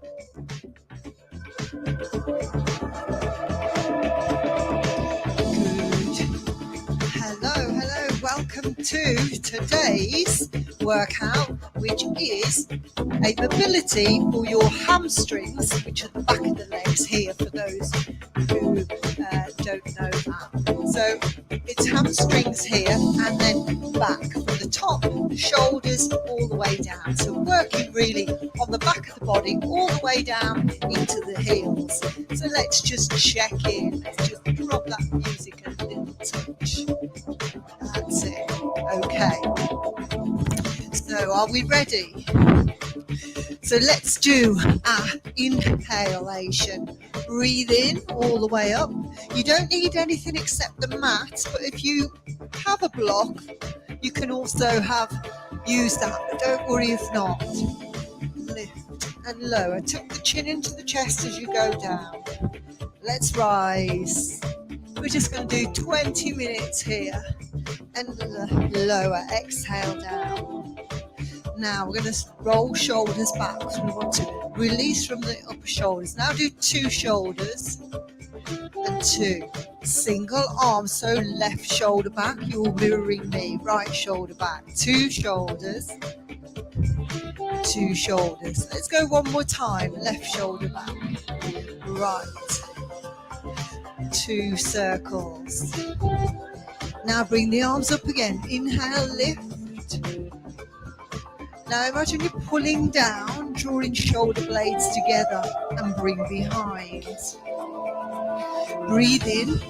Hello. Welcome to today's workout, which is a mobility for your hamstrings, which are the back of the legs here for those who don't know that. So it's hamstrings here and then back from the top, the shoulders all the way down. So working really on the back of the body all the way down into the heels. So let's just check in. Let's just drop that music a little touch. That's it. Okay. So are we ready? So let's do our inhalation. Breathe in all the way up. You don't need anything except the mat, but if you have a block, you can also use that, but don't worry if not. Lift and lower. Tuck the chin into the chest as you go down. Let's rise. We're just going to do 20 minutes here and lower. Exhale down. Now we're going to roll shoulders back because we want to release from the upper shoulders. Now do 2 shoulders and 2. Single arm, so left shoulder back. You're mirroring me. Right shoulder back. 2 shoulders. 2 shoulders. Let's go one more time. Left shoulder back. Right. 2 circles. Now bring the arms up again. Inhale, lift. Now imagine you're pulling down, drawing shoulder blades together and bring behind. Breathe in.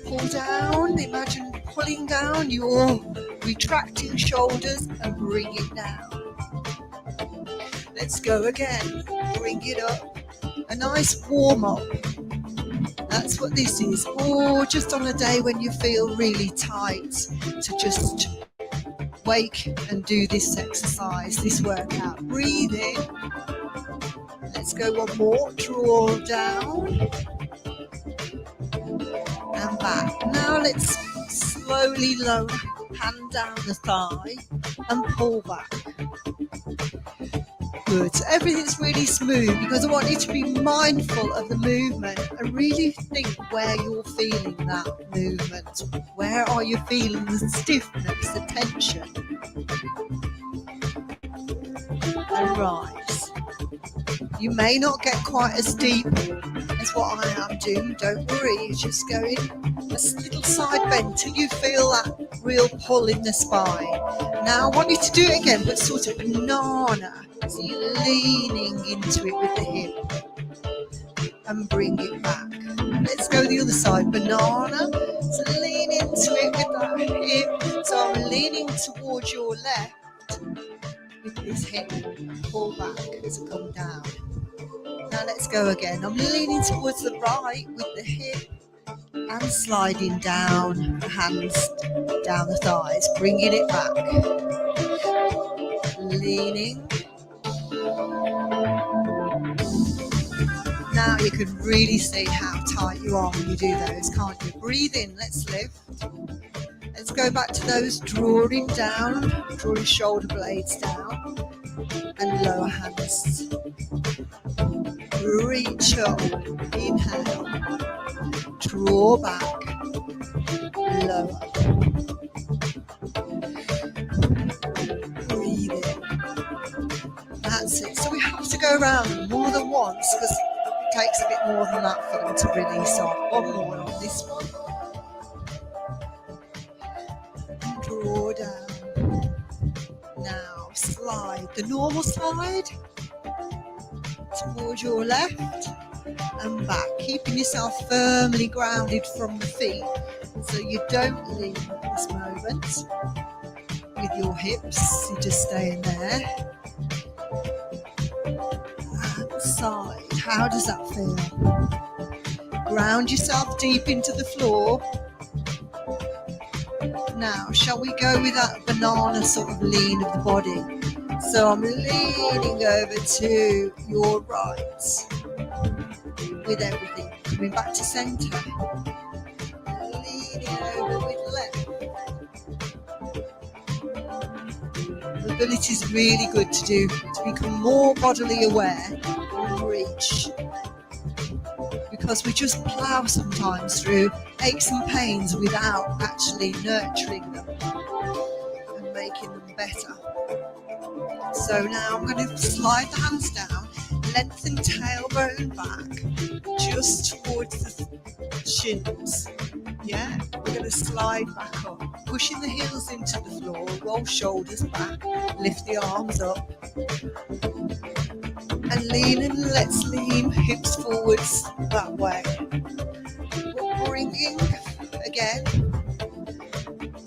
Pull down. Imagine pulling down your retracting shoulders and bring it down. Let's go again. Bring it up. A nice warm up. That's what this is. Or just on a day when you feel really tight, to just wake and do this exercise, this workout. Breathe in. Let's go one more. Draw down and back. Now let's slowly lower, hand down the thigh and pull back. Good. So everything's really smooth because I want you to be mindful of the movement and really think where you're feeling that movement. Where are you feeling the stiffness, the tension? And rise. You may not get quite as deep as what I am doing. Don't worry, you're just going a little side bend till you feel that real pull in the spine. Now I want you to do it again, but sort of banana. So you're leaning into it with the hip and bring it back. Let's go the other side, banana. So lean into it with that hip. So I'm leaning towards your left with this hip. Pull back as I come down. Now let's go again. I'm leaning towards the right with the hip and sliding down the hands, down the thighs, bringing it back. Leaning. Now you can really see how tight you are when you do those, can't you? Breathe in, let's lift. Let's go back to those, drawing down, drawing shoulder blades down and lower hands. Reach up, inhale, draw back, lower. Breathe in. That's it. So we have to go around more than once because it takes a bit more than that for them to release off. One more on this one. And draw down. Now slide. The normal slide towards your left and back, keeping yourself firmly grounded from the feet so you don't leave this moment with your hips. You're just staying there. And side. How does that feel? Ground yourself deep into the floor. Now, shall we go with that banana sort of lean of the body? So I'm leaning over to your right with everything. Coming back to centre. Leaning over with left. We're mobility is really good to become more bodily aware and reach. Because we just plough sometimes through aches and pains without actually nurturing them and making them better. So now I'm going to slide the hands down, lengthen tailbone back, just towards the shins. Yeah, we're going to slide back up, pushing the heels into the floor, roll shoulders back, lift the arms up, and lean, and let's lean hips forwards that way. We're bringing again.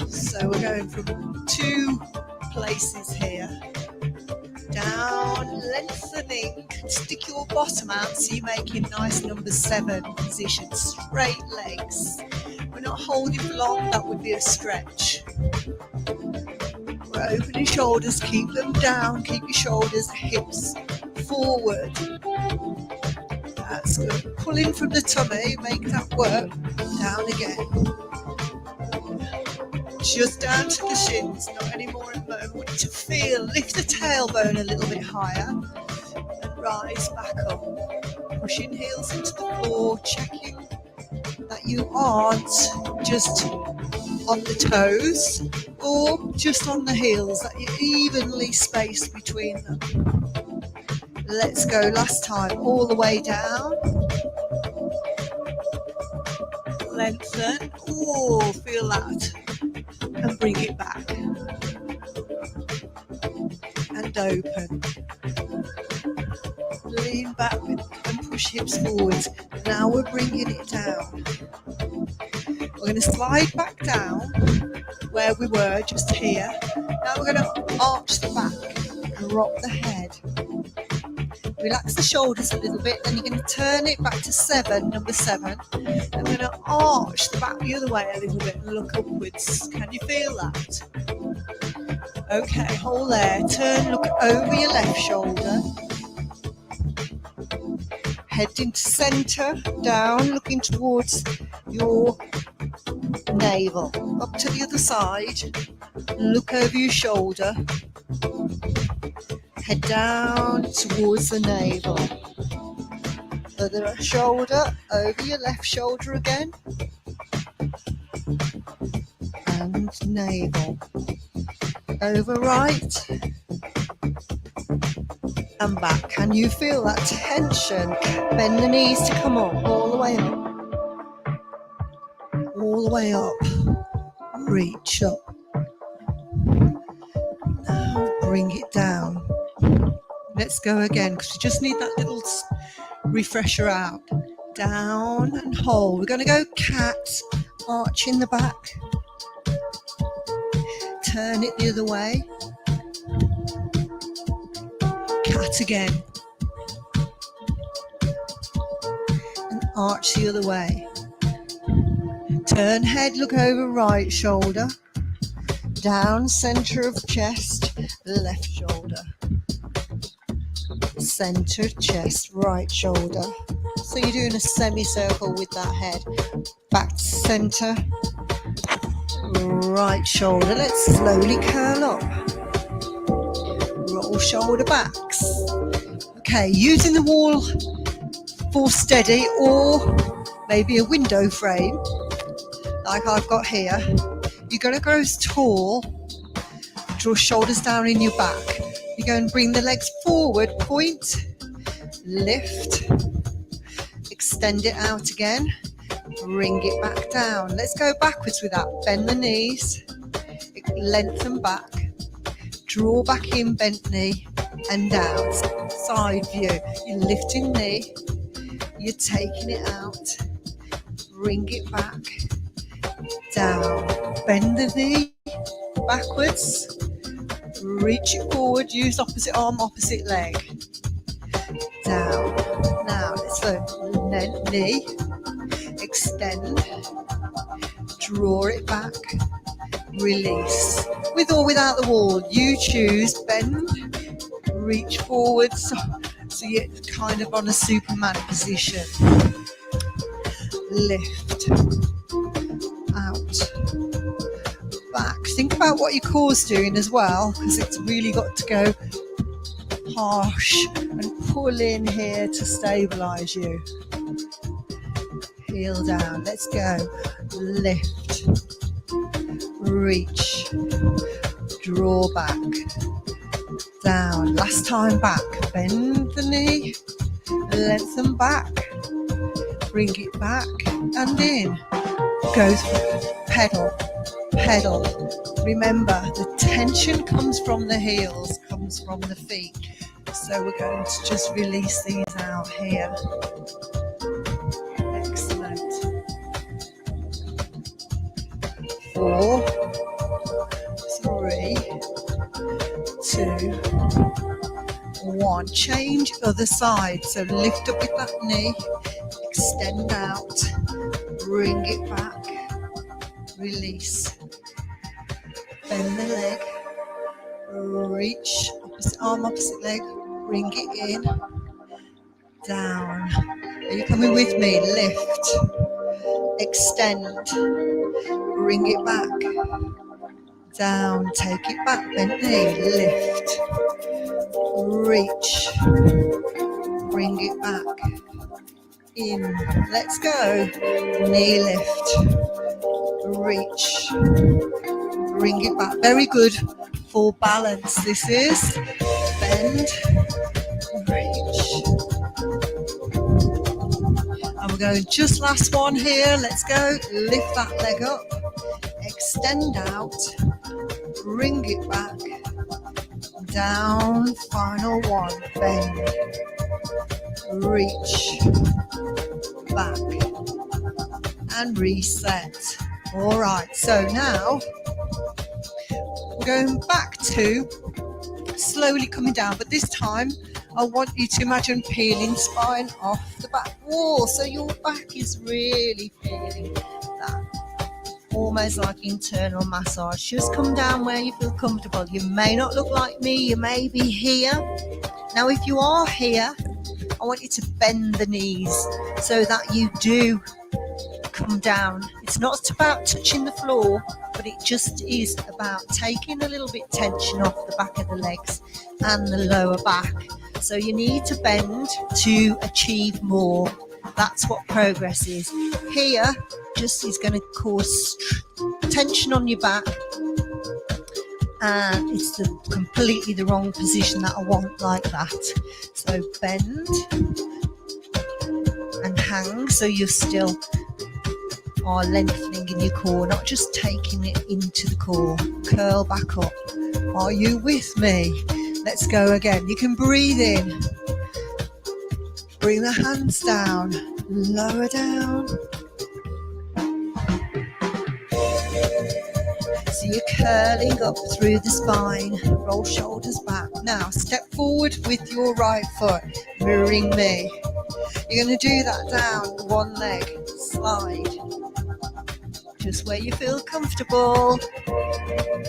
So we're going from 2 places here. Down, lengthening, stick your bottom out so you're making nice number 7 position, straight legs. We're not holding for long, that would be a stretch. We're opening shoulders, keep them down, keep your shoulders, hips forward. That's good. Pulling from the tummy, make that work. Down again. Just down to the shins, not any more at the moment. We want to feel, lift the tailbone a little bit higher and rise back up. Pushing heels into the floor, checking that you aren't just on the toes or just on the heels, that you're evenly spaced between them. Let's go, last time, all the way down. Lengthen, oh, feel that. And bring it back. And open. Lean back and push hips forwards. Now we're bringing it down. We're going to slide back down where we were, just here. Now we're going to arch the back and rock the head. Relax the shoulders a little bit, then you're going to turn it back to 7, number 7. And we're going to arch the back the other way a little bit and look upwards. Can you feel that? Okay, hold there. Turn, look over your left shoulder. Head into centre, down, looking towards your navel. Up to the other side. Look over your shoulder. Head down towards the navel. Other shoulder, over your left shoulder again. And navel. Over right. And back. Can you feel that tension? Bend the knees to come up, all the way up. All the way up. Reach up. Now bring it down. Let's go again, because we just need that little refresher out. Down and hold. We're going to go cat, arching the back. Turn it the other way. Cat again. And arch the other way. Turn head, look over right shoulder. Down, centre of chest, left shoulder. Centre, chest, right shoulder. So you're doing a semicircle with that head. Back to centre, right shoulder. Let's slowly curl up. Roll shoulder backs. Okay, using the wall for steady, or maybe a window frame like I've got here. You're going to go as tall. Draw shoulders down in your back. You're going to bring the legs forward, point, lift, extend it out again, bring it back down. Let's go backwards with that. Bend the knees, lengthen back, draw back in, bent knee, and down. Side view. You're lifting knee, you're taking it out, bring it back, down. Bend the knee, backwards. Reach it forward, use opposite arm, opposite leg. Down. Now let's go. Knee. Extend. Draw it back. Release. With or without the wall, you choose. Bend. Reach forward. So you're kind of on a Superman position. Lift. Out. Back think about what your core's doing as well, because it's really got to go harsh and pull in here to stabilize you. Heel down. Let's go. Lift. Reach. Draw back. Down. Last time back. Bend the knee. Lengthen back. Bring it back and in. Go through. Pedal. Pedal. Remember, the tension comes from the heels, comes from the feet. So we're going to just release these out here. Excellent. 4, 3, 2, 1. Change other side. So lift up with that knee, extend out, bring it back, release. Bend the leg, reach, opposite arm, opposite leg, bring it in, down. Are you coming with me? Lift, extend, bring it back, down, take it back, bend the knee, lift, reach, bring it back, in, let's go, knee lift, reach, bring it back, very good for balance. This is bend, reach, and we're going just last one here. Let's go, lift that leg up, extend out, bring it back, down, final one, bend, reach, back, and reset. All right, so now we're going back to slowly coming down, but this time I want you to imagine peeling spine off the back wall, so your back is really feeling that, almost like internal massage. Just come down where you feel comfortable. You may not look like me, you may be here. Now if you are here, I want you to bend the knees so that you do come down. It's not about touching the floor, but it just is about taking a little bit tension off the back of the legs and the lower back. So you need to bend to achieve more. That's what progress is. Here just is going to cause tension on your back, and it's completely the wrong position that I want, like that. So bend and hang, so you're still are lengthening in your core, not just taking it into the core. Curl back up. Are you with me? Let's go again. You can breathe in. Bring the hands down. Lower down. So you're curling up through the spine. Roll shoulders back. Now step forward with your right foot, mirroring me. You're going to do that down one leg. Slide. Just where you feel comfortable.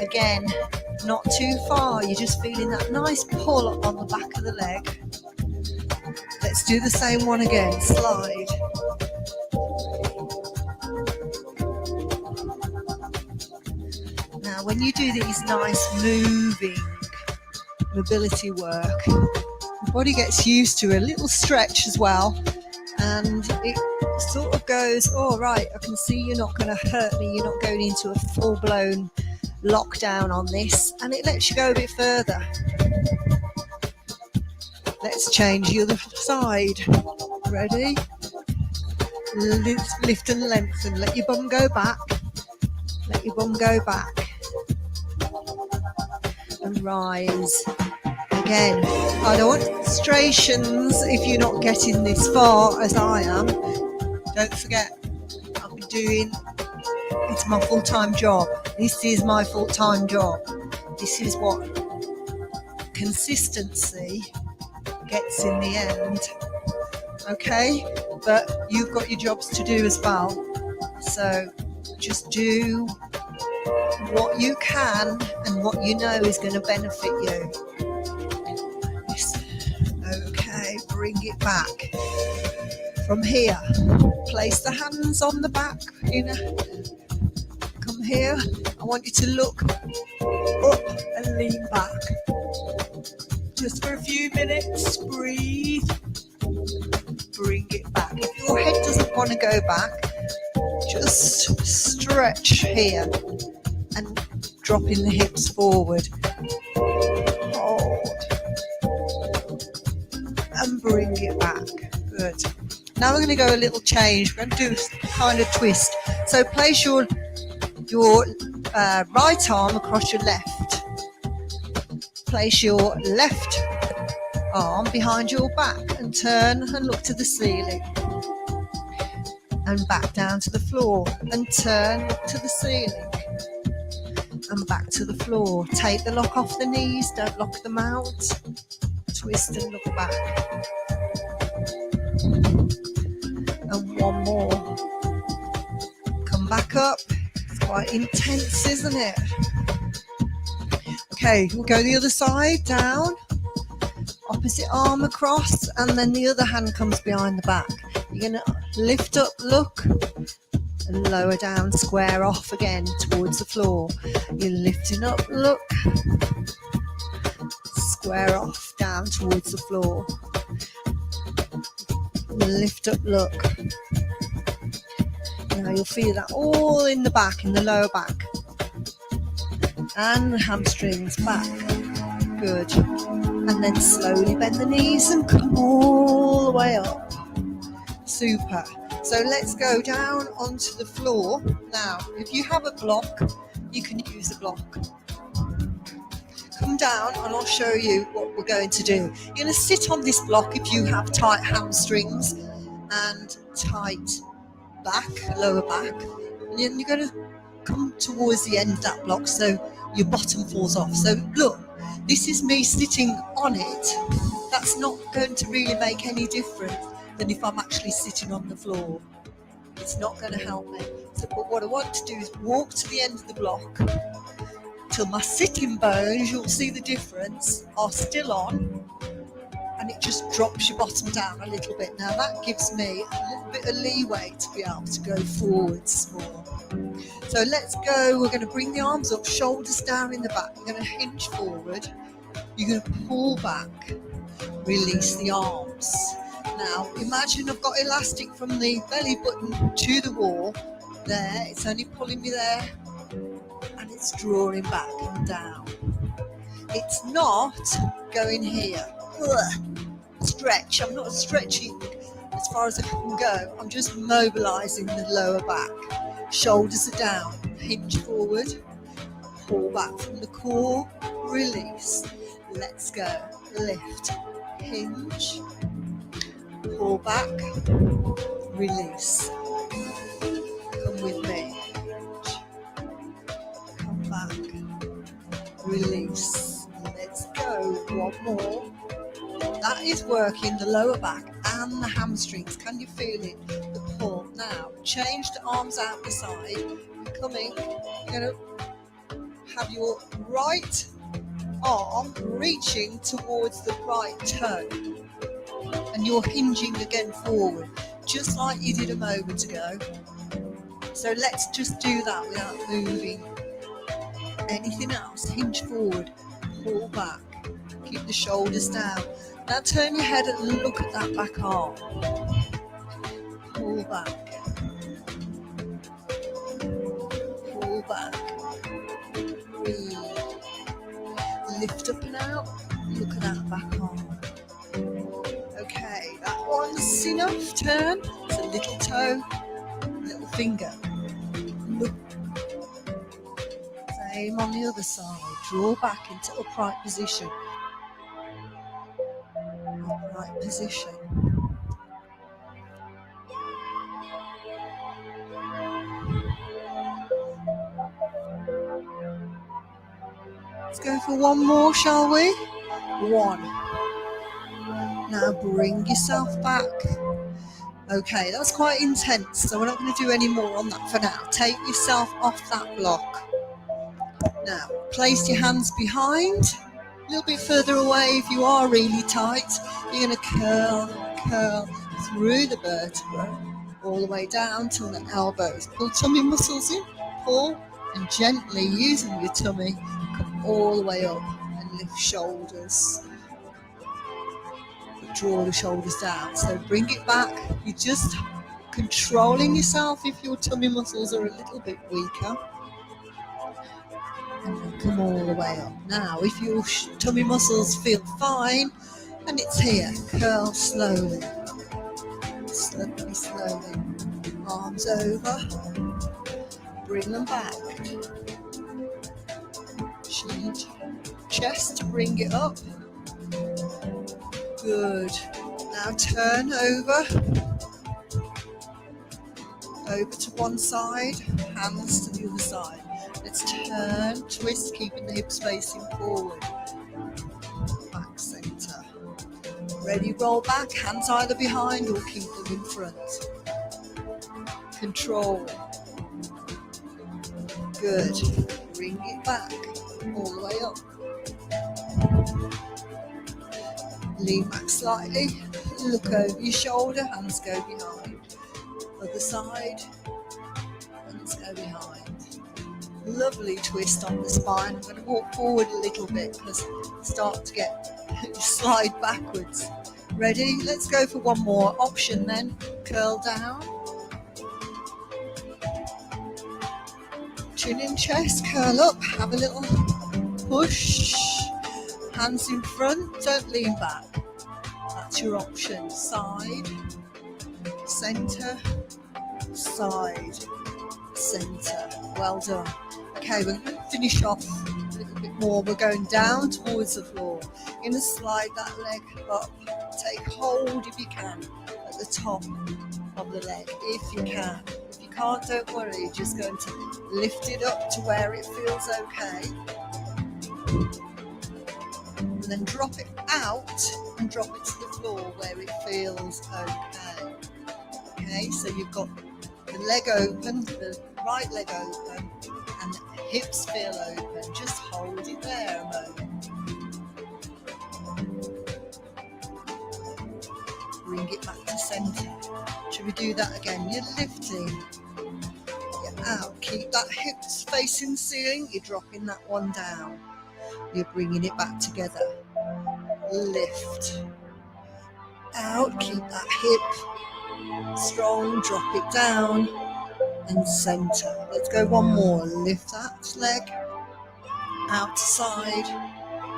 Again, not too far. You're just feeling that nice pull on the back of the leg. Let's do the same one again. Slide. Now, when you do these nice moving mobility work, the body gets used to a little stretch as well, and it sort of goes, oh right, I can see you're not going to hurt me, you're not going into a full-blown lockdown on this, and it lets you go a bit further. Let's change the other side. Ready? Lift and lengthen. Let your bum go back. Let your bum go back. And rise. Again, I don't want striations if you're not getting this far as I am. Don't forget, I'll be doing, it's my full-time job. This is my full-time job. This is what consistency gets in the end. Okay? But you've got your jobs to do as well. So just do what you can and what you know is going to benefit you. Okay, bring it back. From here, place the hands on the back. Come here. I want you to look up and lean back. Just for a few minutes, breathe. Bring it back. If your head doesn't want to go back, just stretch here and dropping the hips forward. Hold. And bring it back. Good. Now we're going to go a little change. We're going to do a kind of twist. So place your right arm across your left. Place your left arm behind your back and turn and look to the ceiling. And back down to the floor and turn, look to the ceiling. And back to the floor. Take the lock off the knees, don't lock them out. Twist and look back. And one more. Come back up. It's quite intense, isn't it? Okay, we'll go the other side, down. Opposite arm across, and then the other hand comes behind the back. You're going to lift up, look, and lower down, square off again towards the floor. You're lifting up, look, square off, down towards the floor. Lift up, look. Now you'll feel that all in the back, in the lower back. And the hamstrings back. Good. And then slowly bend the knees and come all the way up. Super. So let's go down onto the floor. Now, if you have a block, you can use a block. Come down and I'll show you what we're going to do. You're going to sit on this block if you have tight hamstrings and tight back, lower back. And you're going to come towards the end of that block so your bottom falls off. So look, this is me sitting on it. That's not going to really make any difference than if I'm actually sitting on the floor. It's not going to help me. So, but what I want to do is walk to the end of the block till my sitting bones, you'll see the difference, are still on, and it just drops your bottom down a little bit. Now that gives me a little bit of leeway to be able to go forwards more. So let's go. We're going to bring the arms up, shoulders down in the back. We're going to hinge forward. You're going to pull back, release the arms. Now imagine I've got elastic from the belly button to the wall. There, it's only pulling me there, and it's drawing back and down. It's not going here. Ugh. Stretch. I'm not stretching as far as I can go. I'm just mobilizing the lower back. Shoulders are down. Hinge forward. Pull back from the core. Release. Let's go. Lift. Hinge. Pull back. Release. Come with me. Come back. Release. Let's go. One more. That is working the lower back and the hamstrings. Can you feel it? The pull. Now, change the arms out the side. You're coming. You're going to have your right arm reaching towards the right toe. And you're hinging again forward, just like you did a moment ago. So let's just do that without moving anything else. Hinge forward, pull back, keep the shoulders down. Now turn your head and look at that back arm. Pull back. Pull back. Breathe. Lift up and out. Look at that back arm. Okay, that one's enough. Turn. It's a little toe, little finger. Look. Same on the other side. Draw back into upright position. Upright position. Let's go for one more, shall we? One. Now bring yourself back. Okay, that's quite intense, so we're not going to do any more on that for now. Take yourself off that block. Now, place your hands behind, a little bit further away if you are really tight. You're going to curl through the vertebra, all the way down till the elbows. Pull tummy muscles in, pull, And gently, using your tummy, come all the way up and lift shoulders. Draw the shoulders down. So bring it back. You're just controlling yourself if your tummy muscles are a little bit weaker. And then come all the way up. Now, if your tummy muscles feel fine and it's here, curl slowly. Slowly. Arms over. Bring them back. Chin, chest, bring it up. Good. Now turn over to one side, hands to the other side. Let's turn, twist, keeping the hips facing forward. Back center. Ready, roll back, hands either behind or keep them in front. Control. Good. Bring it back, all the way up. Lean back slightly, look over your shoulder, hands go behind. Other side, hands go behind. Lovely twist on the spine. I'm going to walk forward a little bit because start to get slide backwards. Ready? Let's go for one more option then. Curl down. Chin in chest, curl up, have a little push. Hands in front, don't lean back. That's your option. Side, center, side, center. Well done. Okay, we're going to finish off a little bit more. We're going down towards the floor. You're going to slide that leg up. Take hold if you can at the top of the leg, if you can. If you can't, don't worry. You're just going to lift it up to where it feels okay. And then drop it out and drop it to the floor where it feels okay. Okay, so you've got the leg open, the right leg open, and the hips feel open. Just hold it there a moment. Bring it back to center. Should we do that again? You're lifting. You're out. Keep that hips facing the ceiling. You're dropping that one down. You're bringing it back together. Lift. Out. Keep that hip strong. Drop it down. And center. Let's go one more. Lift that leg. Out to side.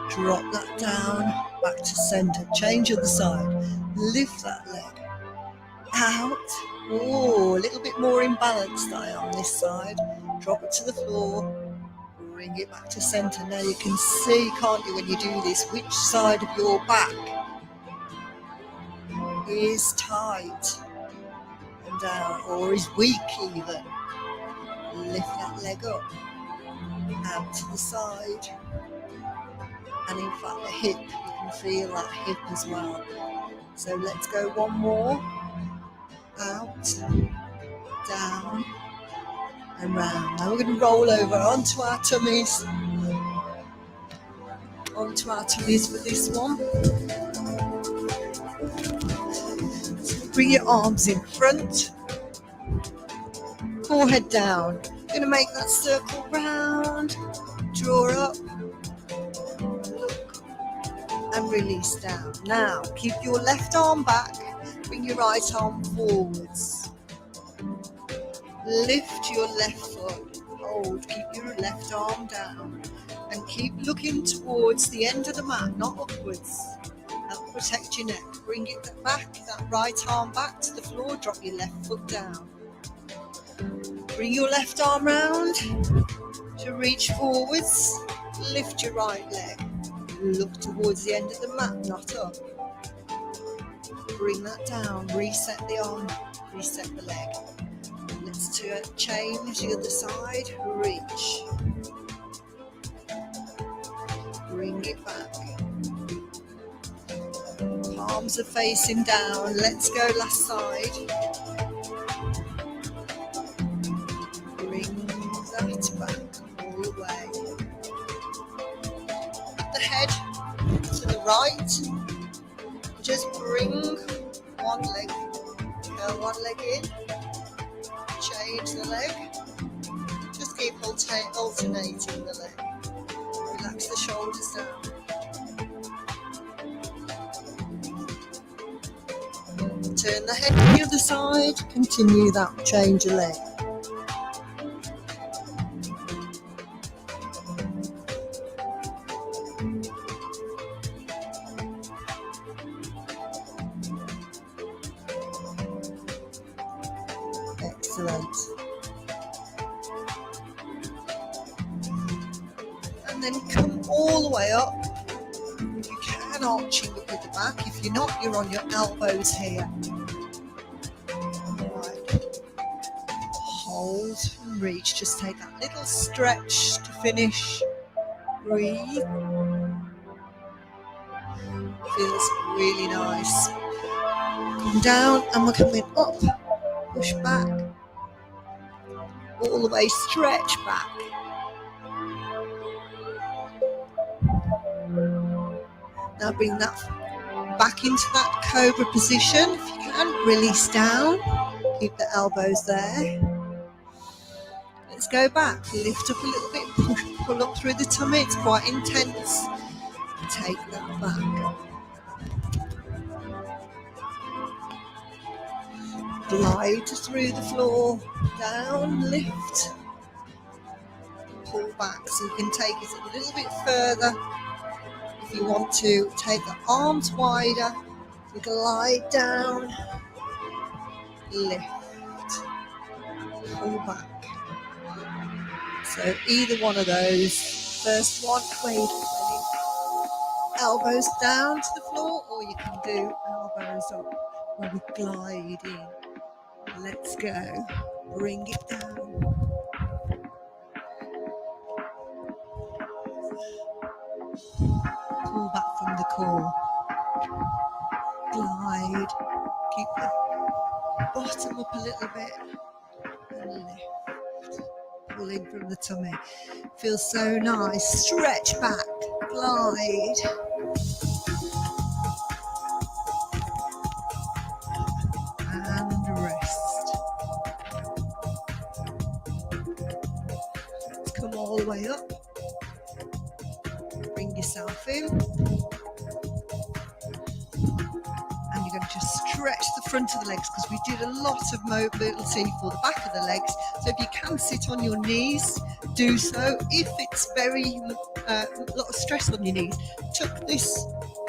Drop that down. Back to center. Change other side. Lift that leg. Out. Oh, a little bit more imbalanced on this side. Drop it to the floor. Bring it back to center. Now you can see, can't you, when you do this, which side of your back is tight and down, or is weak even. Lift that leg up, out to the side, and in fact the hip, you can feel that hip as well. So let's go one more. Out, down, and round. Now we're going to roll over onto our tummies. Onto our tummies for this one. So bring your arms in front. Forehead down. You're going to make that circle round. Draw up. Look. And release down. Now keep your left arm back. Bring your right arm forwards. Lift your left foot. Hold. Keep your left arm down. And keep looking towards the end of the mat, not upwards. That'll protect your neck. Bring it back, that right arm back to the floor. Drop your left foot down. Bring your left arm round to reach forwards. Lift your right leg. Look towards the end of the mat, not up. Bring that down, reset the arm, reset the leg. Let's change the other side, reach. Bring it back. Palms are facing down, let's go last side. Bring that back all the way. The head to the right. Just bring one leg, curl one leg in, change the leg, just just keep alternating the leg. Relax the shoulders down. Turn the head to the other side, continue that change of leg. Excellent. And then come all the way up. You can arching it with the back. If you're not, you're on your elbows here. Right. Hold and reach. Just take that little stretch to finish. Breathe. Feels really nice. Come down and we're coming up. Push back. All the way, stretch back. Now bring that back into that cobra position. If you can, release down. Keep the elbows there. Let's go back. Lift up a little bit. Pull up through the tummy. It's quite intense. Take that back. Glide through the floor. Down, lift. Pull back. So you can take it a little bit further. If you want to, take the arms wider, glide down, lift, pull back. So either one of those. First one, where you can elbows down to the floor, or you can do elbows up, where we glide in. Let's go. Bring it down. Pull back from the core. Glide. Keep the bottom up a little bit. And lift. Pull in from the tummy. Feels so nice. Stretch back. Glide. And rest. Let's come all the way up. Bring yourself in. And you're going to just stretch the front of the legs because we did a lot of mobility for the back of the legs. So if you can sit on your knees, do so. If it's very a lot of stress on your knees, tuck this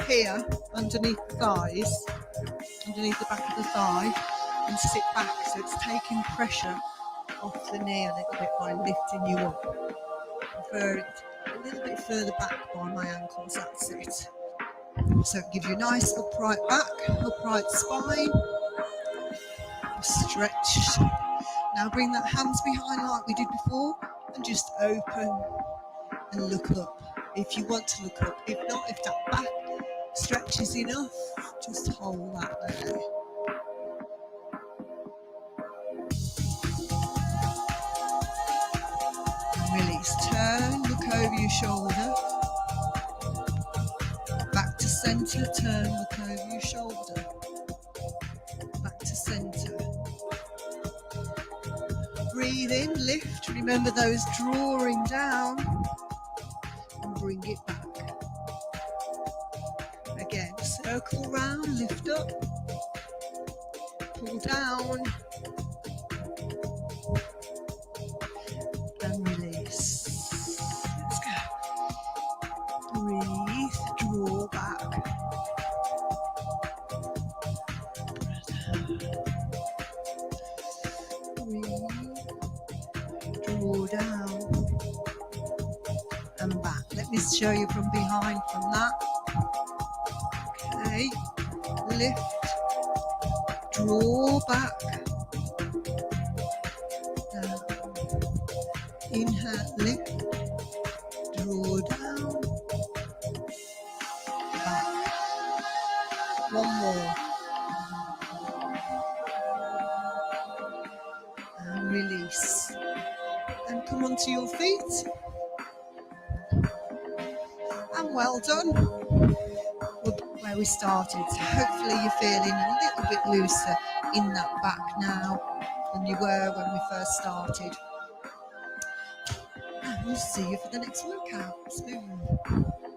here underneath the thighs, underneath the back of the thigh, and sit back so it's taking pressure off the knee a little bit by lifting you up. Prefer it a little bit further back by my ankles, that's it. So it gives you a nice upright back, upright spine, stretched. Now bring that hands behind like we did before and just open and look up. If you want to look up, if not, if that back stretch is enough, just hold that there. Release, turn, look over your shoulder, back to centre, turn, look over your shoulder, back to centre. Breathe in, lift, remember those drawing down, and bring it back. Again, circle round, lift up, pull down, and release. Let's go. Breathe, draw back. Breathe, draw down, and back. Let me show you from behind from that. Okay, lift, draw back, down. Inhale, lift, draw down, back. One more. And release. And come onto your feet. And well done. Where we started. So hopefully you're feeling a little bit looser in that back now than you were when we first started. and see you for the next workout. Smooth.